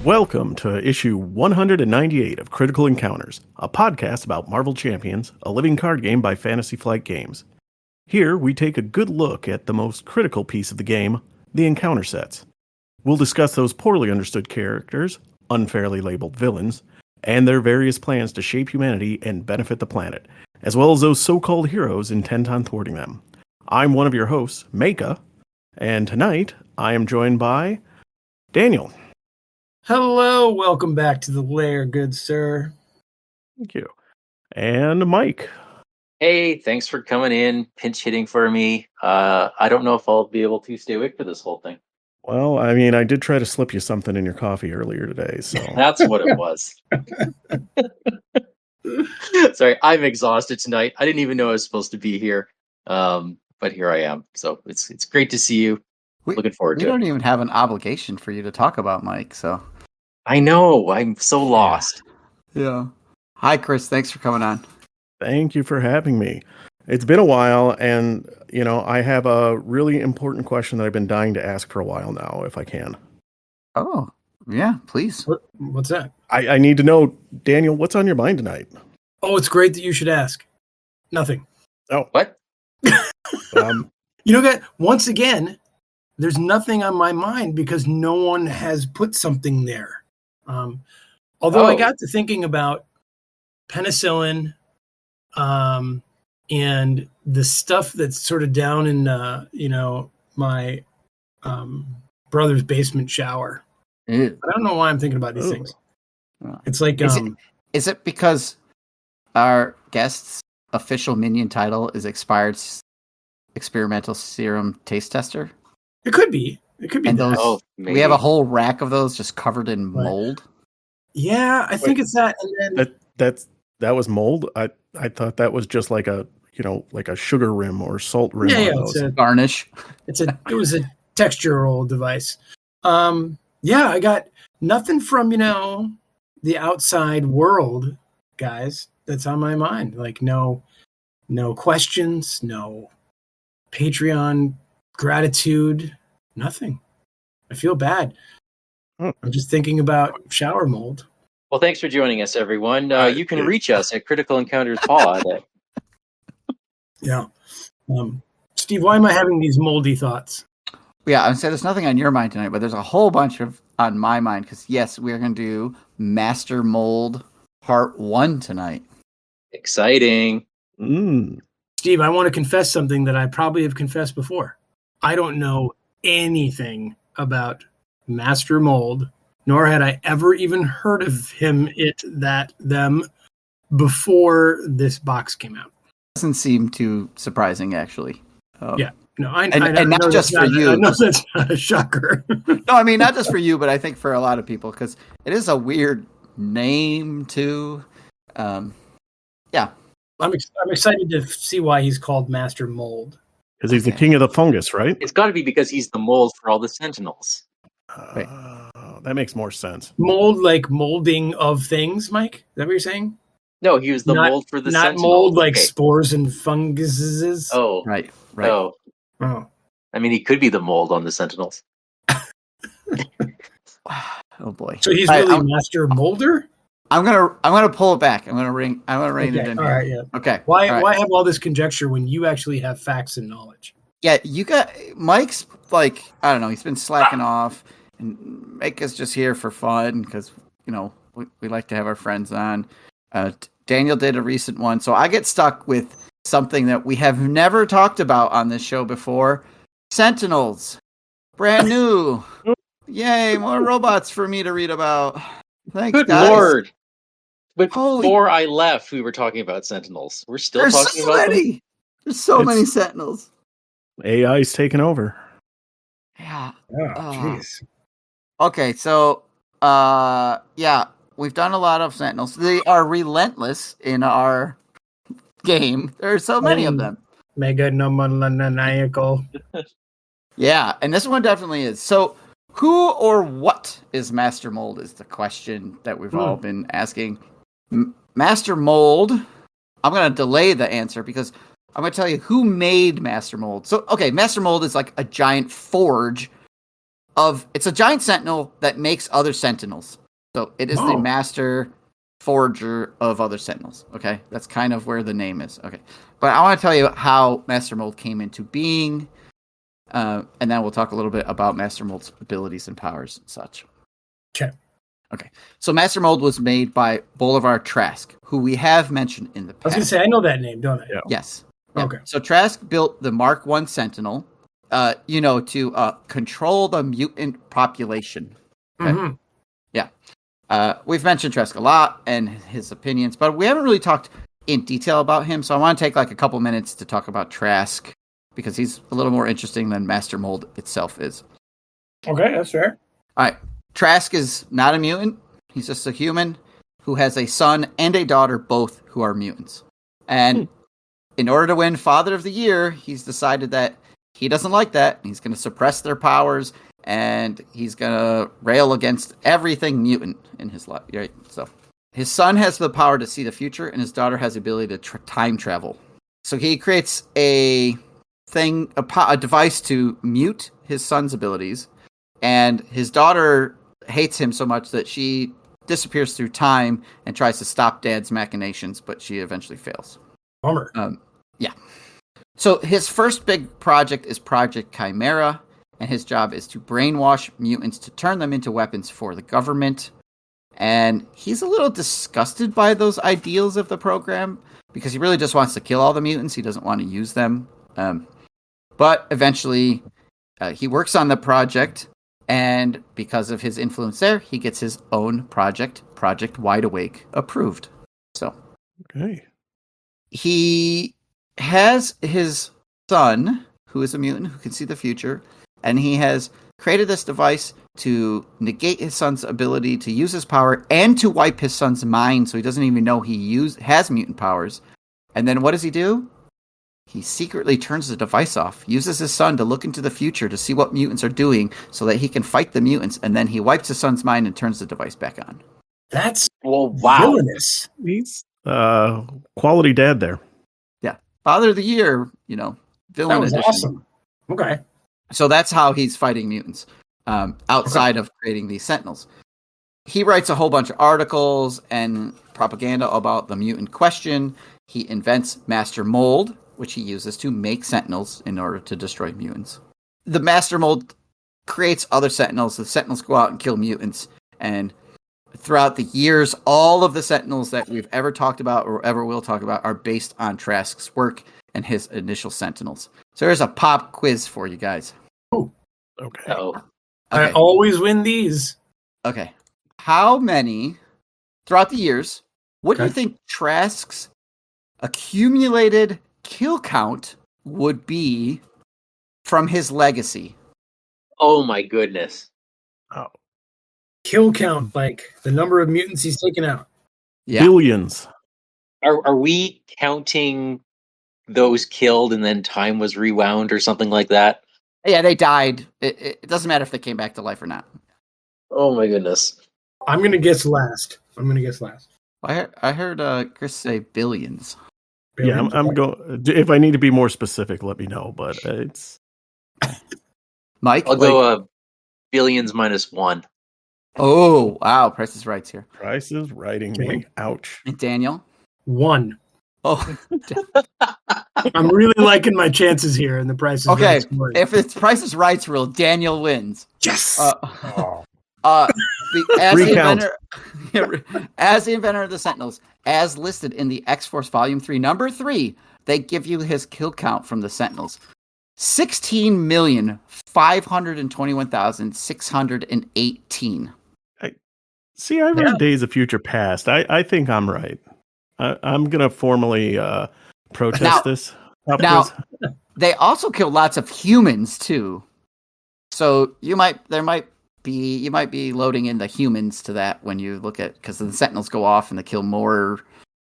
Welcome to issue 198 of Critical Encounters, a podcast about Marvel Champions, a living card game by Fantasy Flight Games. Here, we take a good look at the most critical piece of the game, the encounter sets. We'll discuss those poorly understood characters, unfairly labeled villains, and their various plans to shape humanity and benefit the planet, as well as those so-called heroes intent on thwarting them. I'm one of your hosts, Maka, and tonight I am joined by Daniel. Hello, welcome back to the lair, good sir. Thank you. And Mike. Hey, thanks for coming in, pinch hitting for me. I don't know if I'll be able to stay awake for this whole thing. Well, I mean, I did try to slip you something in your coffee earlier today, so... That's what it was. Sorry, I'm exhausted tonight. I didn't even know I was supposed to be here, but here I am. So it's great to see you. Looking forward to it. We don't even have an obligation for you to talk about, Mike, so... I know, I'm so lost. Yeah. Hi, Chris. Thanks for coming on. Thank you for having me. It's been a while, and, you know, I have a really important question that I've been dying to ask for a while now, if I can. Oh, yeah, please. What's that? I need to know, Daniel, what's on your mind tonight? Oh, it's great that you should ask. Nothing. Oh. What? You know, guys, once again, there's nothing on my mind because no one has put something there. Although I got to thinking about penicillin and the stuff that's sort of down in, my brother's basement shower. Ew. I don't know why I'm thinking about these things. It's like... Is it because our guest's official minion title is Expired Experimental Serum Taste Tester? It could be. It could be. And that. those, we have a whole rack of those just covered in mold. Yeah, I think it's that. And then That was mold? I thought that was just like a, like a sugar rim or salt rim. Yeah, on those. It's a garnish. It was a textural device. Yeah, I got nothing from, the outside world, guys, that's on my mind. Like no questions, no Patreon gratitude, nothing. I feel bad. I'm just thinking about shower mold. Well, thanks for joining us, everyone. You can reach us at Critical Encounters Pod. Yeah. Steve, why am I having these moldy thoughts? Yeah, I'm saying there's nothing on your mind tonight, but there's a whole bunch on my mind because, yes, we're going to do Master Mold Part 1 tonight. Exciting. Steve, I want to confess something that I probably have confessed before. I don't know anything about Master Mold, nor had I ever even heard of him, them before this box came out. Doesn't seem too surprising, actually. Yeah. No, I not just for you. I know that's not a shocker. No, I mean, not just for you, but I think for a lot of people, because it is a weird name, too. Yeah. I'm excited to see why he's called Master Mold. Because he's the king of the fungus, right? It's got to be because he's the mold for all the Sentinels. That makes more sense. Mold, like molding of things, Mike? Is that what you're saying? No, he was the mold for the Sentinels. Not mold like spores and funguses. Oh. Right. Oh. I mean, he could be the mold on the Sentinels. Oh boy! So he's really Master Molder. I'm gonna pull it back. I'm gonna rein it in. All here. right. Yeah. Okay. Why have all this conjecture when you actually have facts and knowledge? Yeah, you got Mike's like I don't know. He's been slacking off, and Mike is just here for fun because we like to have our friends on. Daniel did a recent one, so I get stuck with something that we have never talked about on this show before. Sentinels. Brand new. Yay, more robots for me to read about. Thanks, Good guys. Lord. But before I left, we were talking about Sentinels. We're still talking about them? There's so many Sentinels. AI's taking over. Yeah. Oh, jeez. Okay, so, yeah, we've done a lot of Sentinels. They are relentless in our game. There are so many of them. Mega maniacal. Yeah, and this one definitely is. So, who or what is Master Mold is the question that we've all been asking. Master Mold, I'm going to delay the answer because I'm going to tell you who made Master Mold. So, okay, Master Mold is like a giant forge it's a giant sentinel that makes other sentinels. So it is the master forger of other sentinels. Okay, that's kind of where the name is. Okay, but I want to tell you how Master Mold came into being, and then we'll talk a little bit about Master Mold's abilities and powers and such. Okay. So Master Mold was made by Bolivar Trask, who we have mentioned in the past. I was going to say, I know that name, don't I? Yeah. Yes. Okay. So Trask built the Mark I Sentinel, to control the mutant population. Okay? Mm-hmm. Yeah. We've mentioned Trask a lot and his opinions, but we haven't really talked in detail about him. So I want to take like a couple minutes to talk about Trask because he's a little more interesting than Master Mold itself is. Okay, that's fair. All right. Trask is not a mutant. He's just a human who has a son and a daughter, both who are mutants. And in order to win Father of the Year, he's decided that he doesn't like that. He's going to suppress their powers, and he's going to rail against everything mutant in his life. Right? So his son has the power to see the future, and his daughter has the ability to time travel. So he creates a device to mute his son's abilities, and his daughter hates him so much that she disappears through time and tries to stop Dad's machinations, but she eventually fails. Bummer. Yeah. So his first big project is Project Chimera, and his job is to brainwash mutants to turn them into weapons for the government. And he's a little disgusted by those ideals of the program because he really just wants to kill all the mutants. He doesn't want to use them. But eventually he works on the project, and because of his influence there, he gets his own project, Project Wide Awake, approved. So Okay. he has his son, who is a mutant who can see the future, and he has created this device to negate his son's ability to use his power and to wipe his son's mind so he doesn't even know he has mutant powers. And then what does he do? He secretly turns the device off, uses his son to look into the future to see what mutants are doing so that he can fight the mutants, and then he wipes his son's mind and turns the device back on. That's wow. villainous. He's quality dad there. Yeah. Father of the Year, That villain was edition. awesome. Okay. So that's how he's fighting mutants, outside of creating these sentinels. He writes a whole bunch of articles and propaganda about the mutant question. He invents Master Mold, which he uses to make sentinels in order to destroy mutants. The Master Mold creates other sentinels. The sentinels go out and kill mutants. And throughout the years, all of the sentinels that we've ever talked about or ever will talk about are based on Trask's work and his initial sentinels. So there's a pop quiz for you guys. Okay. Uh-oh. I Okay. always win these. Okay. How many, throughout the years, what do you Okay. think Trask's accumulated kill count would be from his legacy? Oh my goodness. Oh, Kill count, like the number of mutants he's taken out. Yeah. billions. Are we counting those killed and then time was rewound or something like that? Yeah, they died. It doesn't matter if they came back to life or not. Oh my goodness. I'm going to guess last. I heard Chris say billions. Yeah, I'm going. If I need to be more specific, let me know. But it's Mike? I'll go billions minus one. Oh, wow. Price is Right's here. Price is writing me. Ouch. And Daniel? 1. Oh, I'm really liking my chances here in the Price is okay. Right story. If it's Price is Right's rule, Daniel wins. Yes. Oh. As Recount. the inventor of the Sentinels, as listed in the X-Force Volume 3, Number 3, they give you his kill count from the Sentinels. 16,521,618. See, I've heard Days of Future Past. I think I'm right. I'm gonna formally protest Now- this. Pop now- quiz. They also kill lots of humans too. So you might be loading in the humans to that when you look at, because the Sentinels go off and they kill more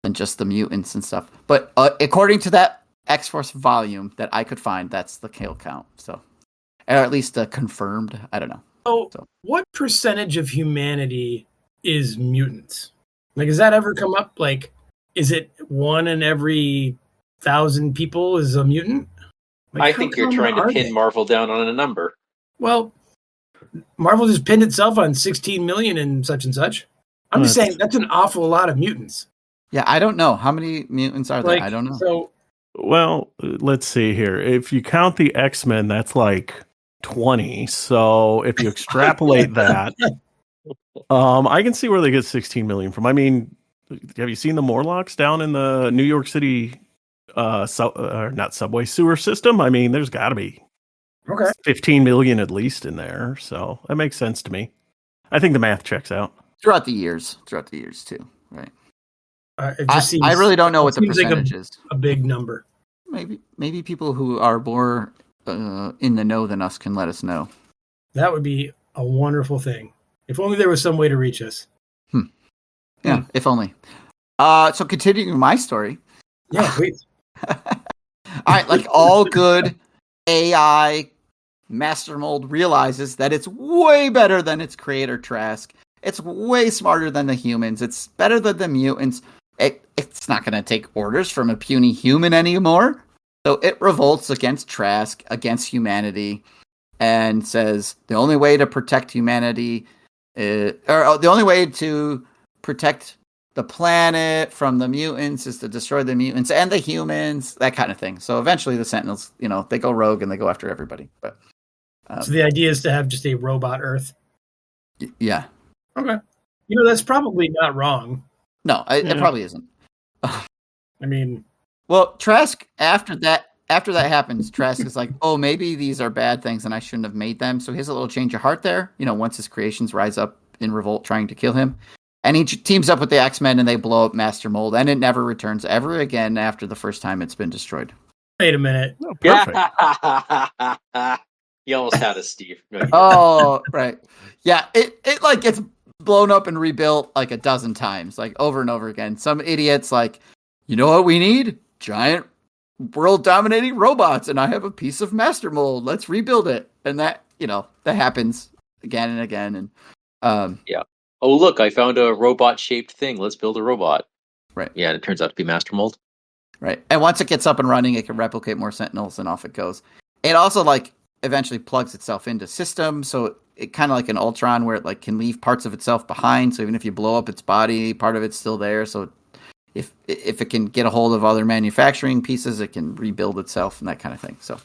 than just the mutants and stuff. But according to that X-Force volume that I could find, that's the kill count. So, or at least confirmed. I don't know. So, what percentage of humanity is mutants? Like, has that ever come up? Like, is it 1 in every 1,000 people is a mutant? Like, I how think you're common trying to are pin they? Marvel down on a number. Well, Marvel just pinned itself on 16 million and such. I'm just saying that's an awful lot of mutants. Yeah, I don't know. How many mutants are there? I don't know. So, well, let's see here. If you count the X-Men, that's like 20. So if you extrapolate that, I can see where they get 16 million from. I mean, have you seen the Morlocks down in the New York City not subway sewer system? I mean, there's got to be 15 million at least in there. So that makes sense to me. I think the math checks out. Throughout the years too, right? It just seems, I really don't know what the percentage is. A big number. Maybe people who are more in the know than us can let us know. That would be a wonderful thing. If only there was some way to reach us. Yeah, if only. So continuing my story. Yeah, please. All right, like all good AI master mold realizes that it's way better than its creator Trask. It's way smarter than the humans. It's better than the mutants. It's not going to take orders from a puny human anymore. So it revolts against Trask, against humanity, and says the only way to protect humanity, the only way to protect the planet from the mutants is to destroy the mutants and the humans, that kind of thing. So eventually the Sentinels, they go rogue and they go after everybody. But so the idea is to have just a robot Earth. Yeah. Okay. That's probably not wrong. No, it probably isn't. I mean, well, Trask, after that happens, Trask is like, oh, maybe these are bad things and I shouldn't have made them. So he has a little change of heart there, once his creations rise up in revolt trying to kill him. And he teams up with the X-Men and they blow up Master Mold, and it never returns ever again after the first time it's been destroyed. Wait a minute. Oh, perfect. You almost had us, Steve. No, oh, right. Yeah, it like gets blown up and rebuilt like a dozen times, like over and over again. Some idiots like, you know what we need? Giant world-dominating robots, and I have a piece of Master Mold. Let's rebuild it. And that, that happens again and again. And yeah. Oh, look, I found a robot-shaped thing. Let's build a robot. Right. Yeah, and it turns out to be Master Mold. Right. And once it gets up and running, it can replicate more Sentinels, and off it goes. It also, eventually plugs itself into systems, so it kind of like an Ultron where it, can leave parts of itself behind. So even if you blow up its body, part of it's still there. So if it can get a hold of other manufacturing pieces, it can rebuild itself and that kind of thing. So,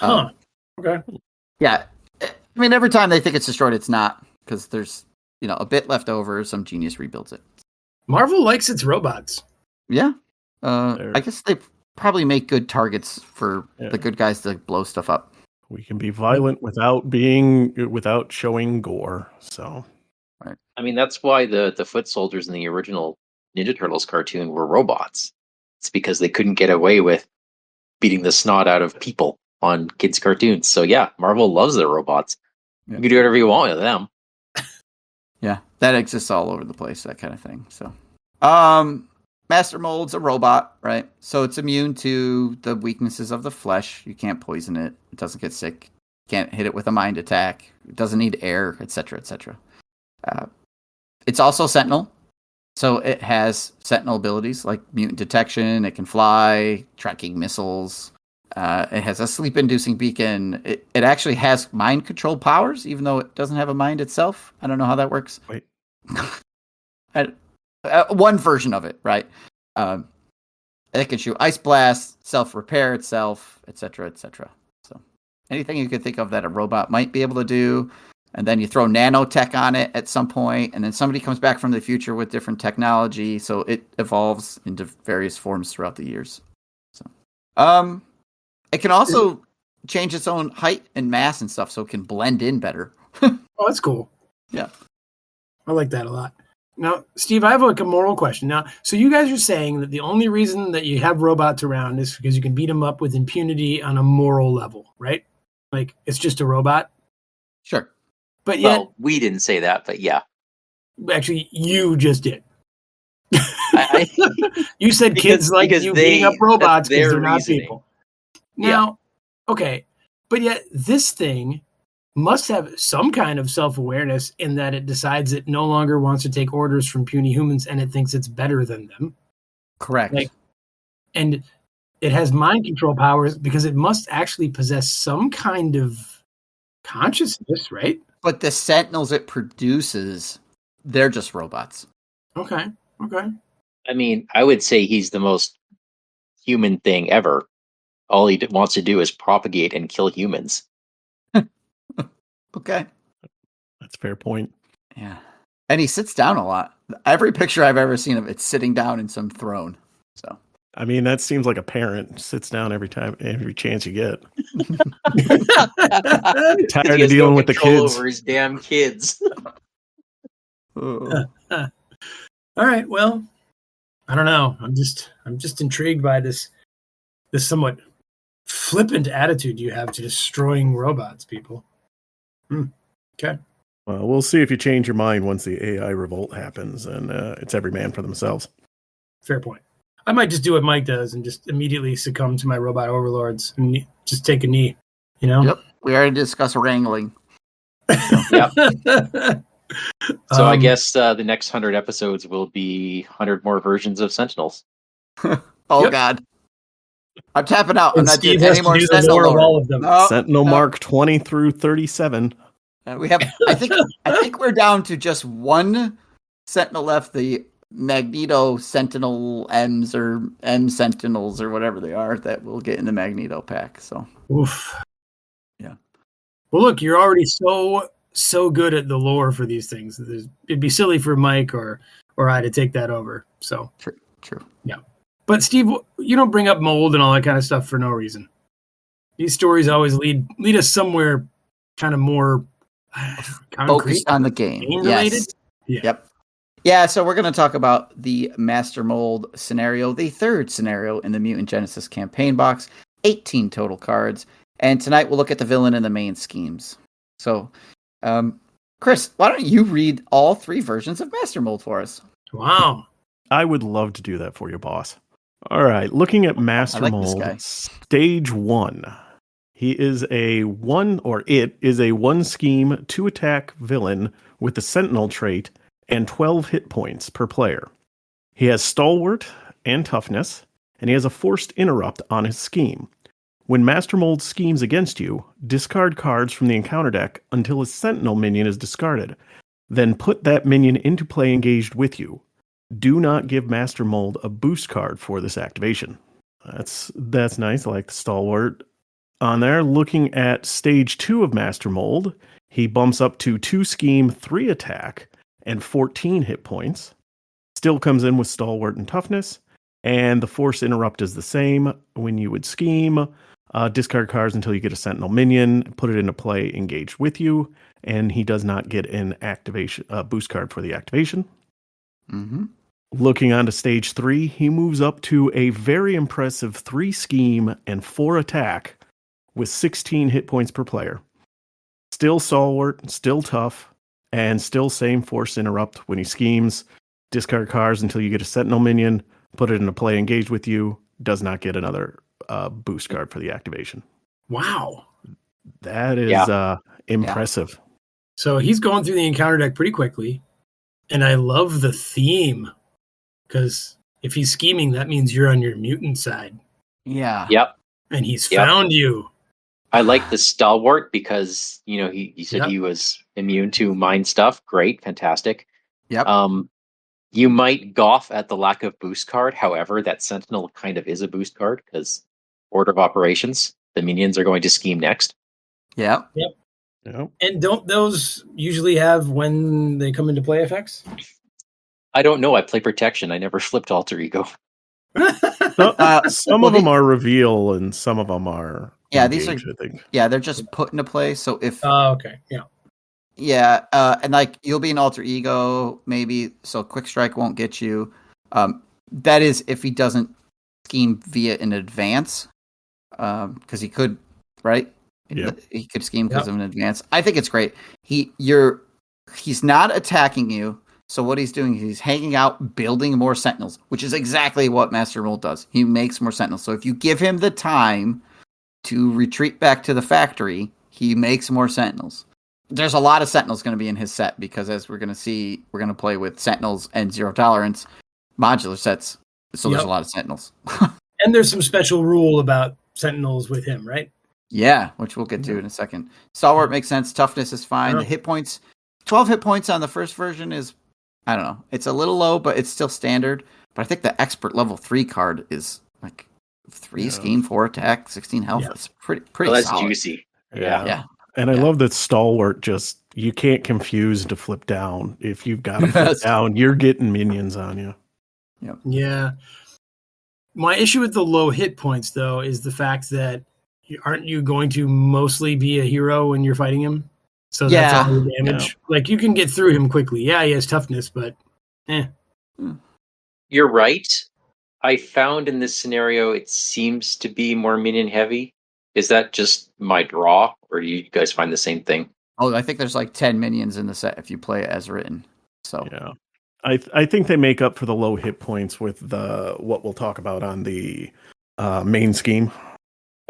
okay. Yeah. I mean, every time they think it's destroyed, it's not, because there's, a bit left over. Some genius rebuilds it. Marvel likes its robots. Yeah. I guess they probably make good targets for the good guys to blow stuff up. We can be violent without showing gore. So, right. I mean, that's why the foot soldiers in the original Ninja Turtles cartoon were robots. It's because they couldn't get away with beating the snot out of people on kids' cartoons. So yeah, Marvel loves their robots. Yeah. You can do whatever you want with them. Yeah, that exists all over the place, that kind of thing. So, Master Mold's a robot, right? So it's immune to the weaknesses of the flesh. You can't poison it. It doesn't get sick. You can't hit it with a mind attack. It doesn't need air, etc., etc. It's also Sentinel. So it has Sentinel abilities like mutant detection. It can fly, tracking missiles. It has a sleep-inducing beacon. It actually has mind control powers, even though it doesn't have a mind itself. I don't know how that works. Wait. One version of it, right? It can shoot ice blasts, self-repair itself, etc., etc. So anything you could think of that a robot might be able to do, and then you throw nanotech on it at some point, and then somebody comes back from the future with different technology, so it evolves into various forms throughout the years. So, it can also change its own height and mass and stuff, so it can blend in better. Oh, that's cool. Yeah, I like that a lot. Now, Steve, I have a moral question. Now, so you guys are saying that the only reason that you have robots around is because you can beat them up with impunity on a moral level, right? Like, it's just a robot? Sure. But yet... Well, we didn't say that, but yeah. Actually, you just did. You said kids like you beating up robots because they're not people. Now, okay, but yet this thing must have some kind of self-awareness in that it decides it no longer wants to take orders from puny humans and it thinks it's better than them. Correct. And it has mind control powers because it must actually possess some kind of consciousness, right? But the Sentinels it produces, they're just robots. Okay. I mean, I would say he's the most human thing ever. All he wants to do is propagate and kill humans. Okay. That's a fair point. Yeah. And he sits down a lot. Every picture I've ever seen of it's sitting down in some throne. So I mean, that seems like a parent sits down every chance you get. Tired of dealing with the kids. Over his damn kids. All right. Well, I don't know. I'm just intrigued by this somewhat flippant attitude you have to destroying robots, people. Okay. Well, we'll see if you change your mind once the AI revolt happens and it's every man for themselves. Fair point. I might just do what Mike does and just immediately succumb to my robot overlords and just take a knee, you know? Yep. We already discussed wrangling. Yep. So I guess the next 100 episodes will be 100 more versions of Sentinels. Oh, God. I'm tapping out. I'm And not Steve doing has any to more do the Sentinel lore of lore. all of them. No, Sentinel no. Mark 20 through 37. We have. I think we're down to just one Sentinel left. The Magneto Sentinel M's or M Sentinels or whatever they are that we'll get in the Magneto pack. So, Oof. Yeah. Well, look, you're already so good at the lore for these things. It'd be silly for Mike or I to take that over. So true. Yeah. But Steve, you don't bring up mold and all that kind of stuff for no reason. These stories always lead us somewhere kind of more concrete, Focused on the game. related. Yes. Yep. Yeah, so we're going to talk about the Master Mold scenario, the third scenario in the Mutant Genesis campaign box, 18 total cards. And tonight we'll look at the villain and the main schemes. So, Chris, why don't you read all three versions of Master Mold for us? Wow. I would love to do that for you, boss. All right, looking at Master Mold, Stage 1. He is it is a 1 scheme, 2 attack villain with the Sentinel trait and 12 hit points per player. He has Stalwart and Toughness, and he has a Forced Interrupt on his scheme. When Master Mold schemes against you, discard cards from the encounter deck until his Sentinel minion is discarded. Then put that minion into play engaged with you. Do not give Master Mold a boost card for this activation. That's nice. I like the Stalwart on there. Looking at Stage 2 of Master Mold, he bumps up to 2 scheme, 3 attack, and 14 hit points. Still comes in with Stalwart and Toughness, and the Force Interrupt is the same. When you would scheme, discard cards until you get a Sentinel minion, put it into play engaged with you, and he does not get an activation boost card for the activation. Mm-hmm. Looking on to Stage 3, he moves up to a very impressive 3 scheme and 4 attack with 16 hit points per player. Still Stalwart, still tough, and still same Force Interrupt. When he schemes, discard cards until you get a Sentinel minion, put it into play engaged with you, does not get another boost card for the activation. Wow. That is impressive. Yeah. So he's going through the encounter deck pretty quickly, and I love the theme, because if he's scheming, that means you're on your mutant side. Yeah. Yep. And he's found you. I like the Stalwart because, he said he was immune to mind stuff. Great. Fantastic. Yep. You might scoff at the lack of boost card. However, that Sentinel kind of is a boost card because order of operations, the minions are going to scheme next. Yeah. Yep. And don't those usually have when they come into play effects? I don't know. I play protection. I never flipped alter ego. Some of them are reveal and some of them are these engage, are, I think. Yeah, they're just put into play. So if okay. Yeah. Yeah, and you'll be an alter ego, maybe, so Quick Strike won't get you. That is if he doesn't scheme via in advance, because he could, right? Yeah, he could scheme because of an advance. I think it's great. He's not attacking you, so what he's doing is he's hanging out, building more Sentinels, which is exactly what Master Mold does. He makes more Sentinels. So if you give him the time to retreat back to the factory, he makes more Sentinels. There's a lot of Sentinels going to be in his set because, as we're going to see, we're going to play with Sentinels and Zero Tolerance modular sets. So there's a lot of Sentinels. And there's some special rule about Sentinels with him, right? Yeah, which we'll get to in a second. Stalwart makes sense. Toughness is fine. Yeah. The hit points, 12 hit points on the first version is, I don't know. It's a little low, but it's still standard. But I think the expert level 3 card is like 3 scheme, 4 attack, 16 health. Yeah. It's pretty Oh, that's solid. juicy. Yeah. And I Yeah. love that Stalwart just, you can't confuse to flip down. If you've got to flip Yes. down, you're getting minions on you. Yeah. My issue with the low hit points, though, is the fact that aren't you going to mostly be a hero when you're fighting him? So that's Yeah. all the damage. Like, you can get through him quickly. Yeah, he has toughness, but You're right. I found in this scenario it seems to be more minion heavy. Is that just my draw, or do you guys find the same thing? Oh, I think there's like 10 minions in the set if you play it as written. So Yeah. I think they make up for the low hit points with the what we'll talk about on the main scheme.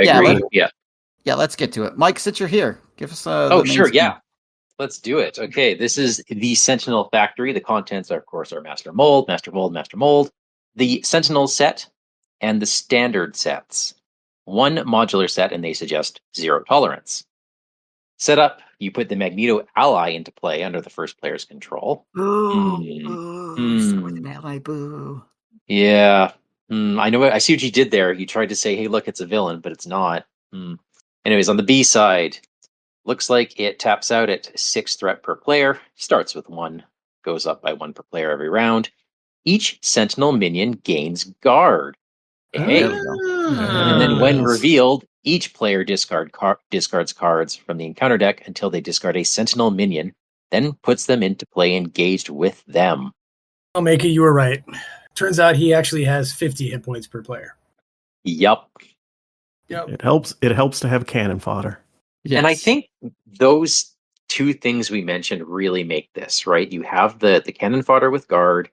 Yeah, Agree. Yeah. let's get to it. Mike, since you're here, give us Oh, the main sure. scheme. Yeah. Let's do it. Okay. This is the Sentinel Factory. The contents, are, of course, are Master Mold, Master Mold, Master Mold, the Sentinel set, and the standard sets. One modular set, and they suggest 0 tolerance. Setup, you put the Magneto ally into play under the first player's control. With an ally, boo. Yeah. I know. I see what you did there. You tried to say, hey, look, it's a villain, but it's not. Anyways, on the B side, looks like it taps out at 6 threat per player, starts with 1, goes up by 1 per player every round. Each Sentinel minion gains guard. Hey. There we go. And then when Yes. revealed, each player discards cards from the encounter deck until they discard a Sentinel minion, then puts them into play engaged with them. I'll make it. You were right. Turns out he actually has 50 hit points per player. Yup. Yep. It helps to have cannon fodder. Yes. And I think those two things we mentioned really make this, right? You have the cannon fodder with guard,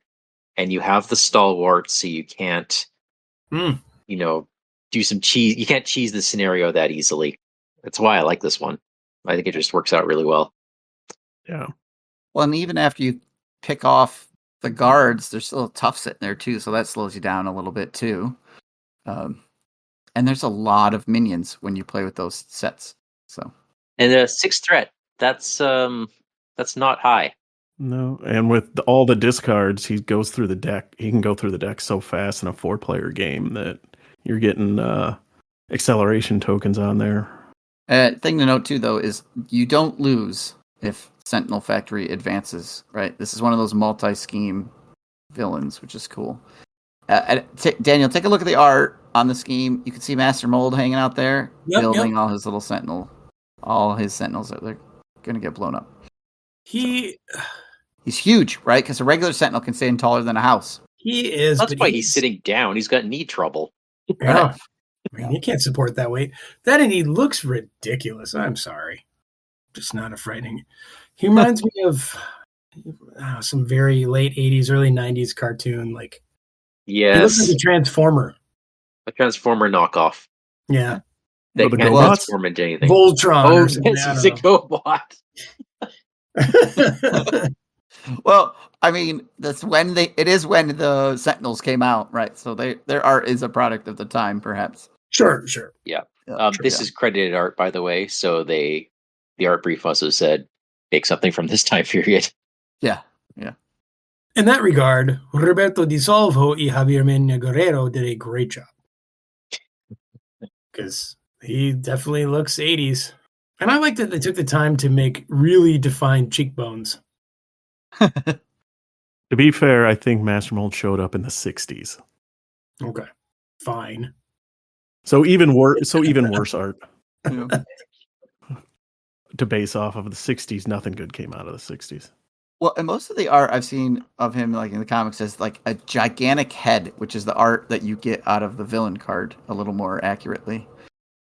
and you have the stalwart, so you can't, do some cheese. You can't cheese the scenario that easily. That's why I like this one. I think it just works out really well. Yeah. Well, and even after you pick off the guards, there's still a tough sitting there too, so that slows you down a little bit too. And there's a lot of minions when you play with those sets. So, And the 6 threat, that's not high. No, and with all the discards, he goes through the deck. He can go through the deck so fast in a 4-player game that you're getting acceleration tokens on there. thing to note too, though, is you don't lose if Sentinel Factory advances. Right, this is one of those multi-scheme villains, which is cool. Daniel, take a look at the art on the scheme. You can see Master Mold hanging out there, building all his little all his sentinels. They're going to get blown up. He's huge, right? Because a regular sentinel can stand taller than a house. He is. That's but why he's sitting down. He's got knee trouble. Yeah. I mean, he can't support that weight. That and he looks ridiculous. I'm sorry. Just not a frightening. He reminds me of some very late 80s, early 90s cartoon. Like, Yes. he looks like a Transformer. A Transformer knockoff. Yeah. That the can't GoBots? transform into anything. Voltron. Oh, or something. yes, it's a GoBot. Well, I mean, it is when the Sentinels came out, right? So their art is a product of the time, perhaps. Sure. Yeah. This is credited art, by the way. So the art brief also said, take something from this time period. Yeah. In that regard, Roberto Di Salvo y Javier Mena Guerrero did a great job. Because he definitely looks 80s. And I like that they took the time to make really defined cheekbones. To be fair, I think Master Mold showed up in the 60s. Okay. Fine. So even worse art. Yeah. To base off of the 60s, nothing good came out of the 60s. Well, and most of the art I've seen of him, like in the comics, is like a gigantic head, which is the art that you get out of the villain card a little more accurately.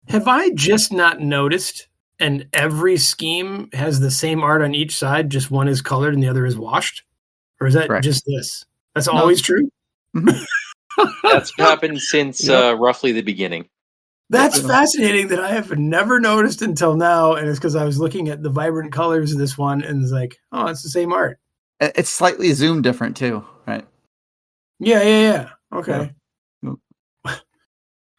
Have I just not noticed? And every scheme has the same art on each side, just one is colored and the other is washed? Or is that Correct. just this? That's always true? That's happened since roughly the beginning. That's fascinating that I have never noticed until now. And it's because I was looking at the vibrant colors of this one and it's like, oh, it's the same art. It's slightly zoomed different too, right? Yeah. Okay. Yeah.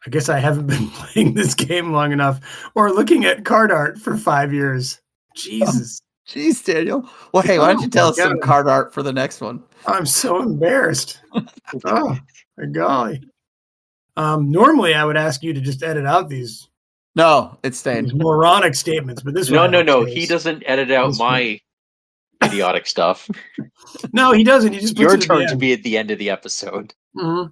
I guess I haven't been playing this game long enough or looking at card art for 5 years. Jesus. Jeez, Daniel. Well, hey, why don't you tell us some card art for the next one? I'm so embarrassed. Oh, my golly. Normally, I would ask you to just edit out these No, it's staying. moronic statements, but this No, one. no. He doesn't edit out my idiotic stuff. No, he doesn't. He just puts Your it at the turn to end. be at the end of the episode. Mhm.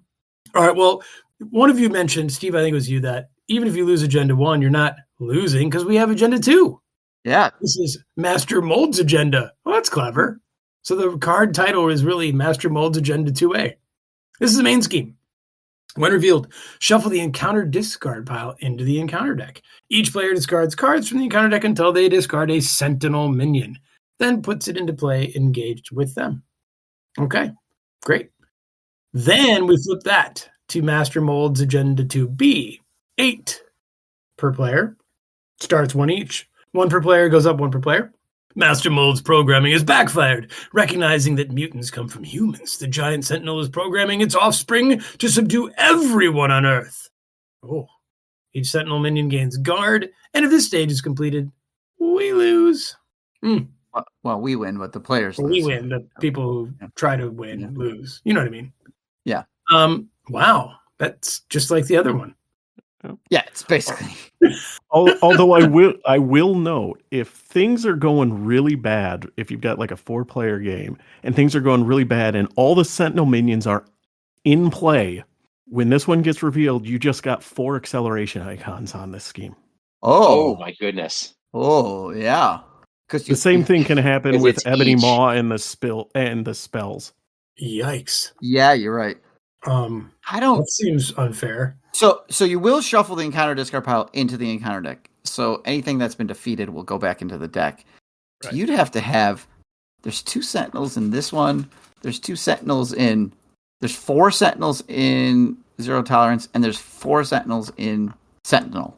All right. Well, one of you mentioned, Steve, I think it was you, that even if you lose Agenda 1, you're not losing because we have Agenda 2. Yeah. This is Master Mold's Agenda. Well, that's clever. So the card title is really Master Mold's Agenda 2A. This is the main scheme. When revealed, shuffle the encounter discard pile into the encounter deck. Each player discards cards from the encounter deck until they discard a Sentinel minion, then puts it into play engaged with them. Okay, great. Then we flip that to Master Mold's Agenda 2B. 8 per player. Starts 1 each. 1 per player goes up 1 per player. Master Mold's programming is backfired. Recognizing that mutants come from humans, the giant sentinel is programming its offspring to subdue everyone on Earth. Oh. Each sentinel minion gains guard, and if this stage is completed, we lose. Well, we win, but the players Well, lose. we win. The people who try to win lose. You know what I mean? Yeah. Wow. That's just like the other one. Yeah, it's basically. Although I will note, if things are going really bad, if you've got like a 4-player game and things are going really bad and all the Sentinel minions are in play, when this one gets revealed, you just got 4 acceleration icons on this scheme. Oh my goodness. Oh yeah. Because The same thing can happen with it's Ebony each. Maw and the spells. Yikes. Yeah, you're right. I don't. That seems unfair. So you will shuffle the encounter discard pile into the encounter deck. So anything that's been defeated will go back into the deck. Right. So you'd have to have. There's 2 Sentinels in this one. There's 2 Sentinels in. There's 4 Sentinels in Zero Tolerance, and there's 4 Sentinels in Sentinel.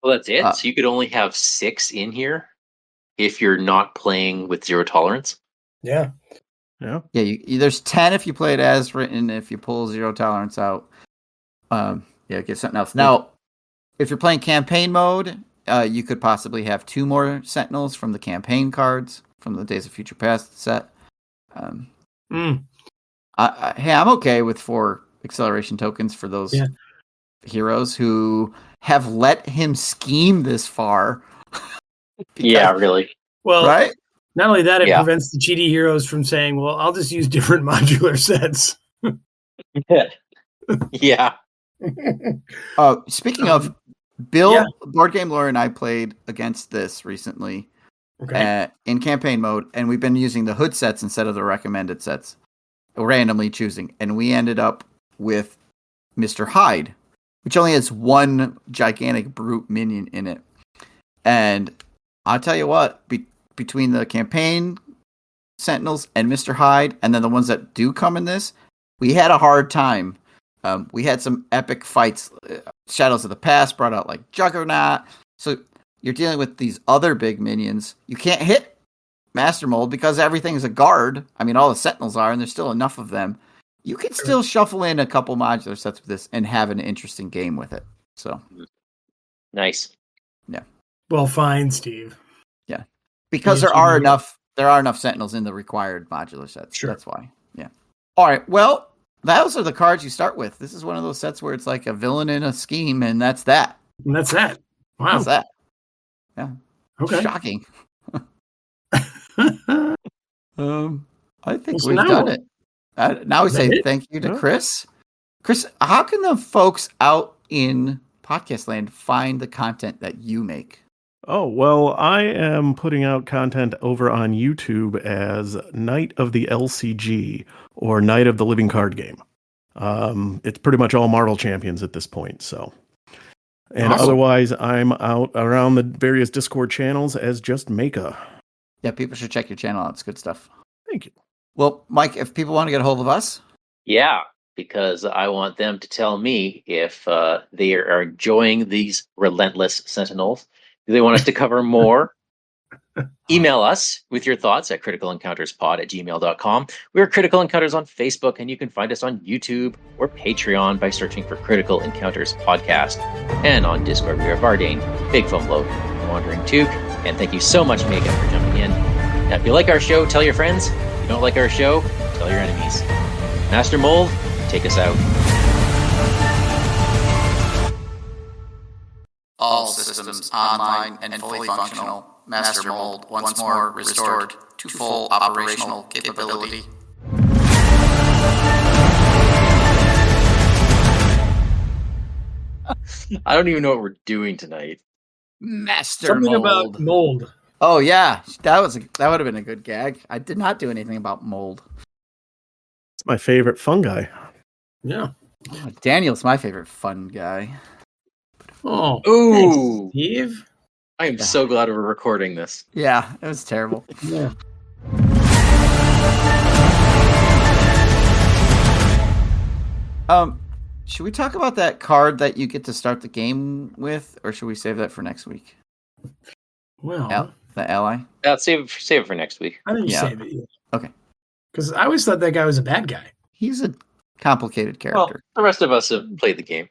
Well, that's it. So you could only have 6 in here if you're not playing with Zero Tolerance. Yeah. Yeah. There's 10 if you play it as written. If you pull Zero Tolerance out, get something else. Now, if you're playing campaign mode, you could possibly have 2 more Sentinels from the campaign cards from the Days of Future Past set. I'm okay with 4 acceleration tokens for those heroes who have let him scheme this far. Yeah, really. Well, right? Not only that, it prevents the cheaty heroes from saying, well, I'll just use different modular sets. Yeah. Speaking of, Bill, Board Game Lore, and I played against this recently in campaign mode, and we've been using the hood sets instead of the recommended sets, randomly choosing, and we ended up with Mr. Hyde, which only has 1 gigantic brute minion in it. And I'll tell you what, between the campaign Sentinels and Mr. Hyde, and then the ones that do come in this, we had a hard time. We had some epic fights. Shadows of the Past brought out like Juggernaut. So you're dealing with these other big minions. You can't hit Master Mold because everything's a guard. I mean, all the Sentinels are, and there's still enough of them. You can still shuffle in a couple modular sets with this and have an interesting game with it. So nice. Yeah. Well, fine, Steve. Yeah. Because there are enough Sentinels in the required modular sets. Sure. That's why. Yeah. All right. Well, those are the cards you start with. This is one of those sets where it's like a villain in a scheme, and that's that. And that's that. Wow. That's that. Yeah. Okay. Shocking. I think we've done it. Now we say thank you to Chris. Chris, how can the folks out in podcast land find the content that you make? Oh, well, I am putting out content over on YouTube as Night of the LCG or Night of the Living Card Game. It's pretty much all Marvel Champions at this point, so. And otherwise, I'm out around the various Discord channels as just Maka. Yeah, people should check your channel out. It's good stuff. Thank you. Well, Mike, if people want to get a hold of us. Yeah, because I want them to tell me if they are enjoying these relentless Sentinels. Do they want us to cover more? Email us with your thoughts at criticalencounterspod@gmail.com. We're Critical Encounters on Facebook, and you can find us on YouTube or Patreon by searching for Critical Encounters Podcast. And on Discord, we are Vardane, Big Foam Load, Wandering Took, and thank you so much, Megan, for jumping in. Now, if you like our show, tell your friends. If you don't like our show, tell your enemies. Master Mold, take us out. All systems online and fully functional. Master Mold once more restored to full operational capability. I don't even know what we're doing tonight. Master Something Mold. about mold. Oh yeah, that would have been a good gag. I did not do anything about mold. It's my favorite fungi. Yeah. Oh, Daniel's my favorite fun guy. Oh. Ooh. Thanks, Steve. I am so glad we're recording this. Yeah, it was terrible. Yeah. Should we talk about that card that you get to start the game with, or should we save that for next week? Well, The ally? Save it for next week. I didn't Yeah. save it yet. Okay. Because I always thought that guy was a bad guy. He's a complicated Well, character. the rest of us have played the game.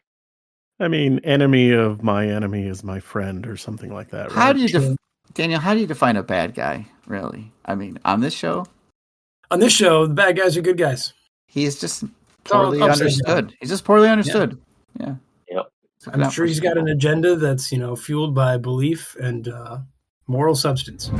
I mean, enemy of my enemy is my friend, or something like that. Right? How do you, Daniel? How do you define a bad guy? Really? I mean, on this show, On this show, the bad guys are good guys. he's just all poorly upside understood. down. He's just poorly understood. Yeah. Yep. Took it I'm out sure for he's some got an people. agenda that's, fueled by belief and moral substance.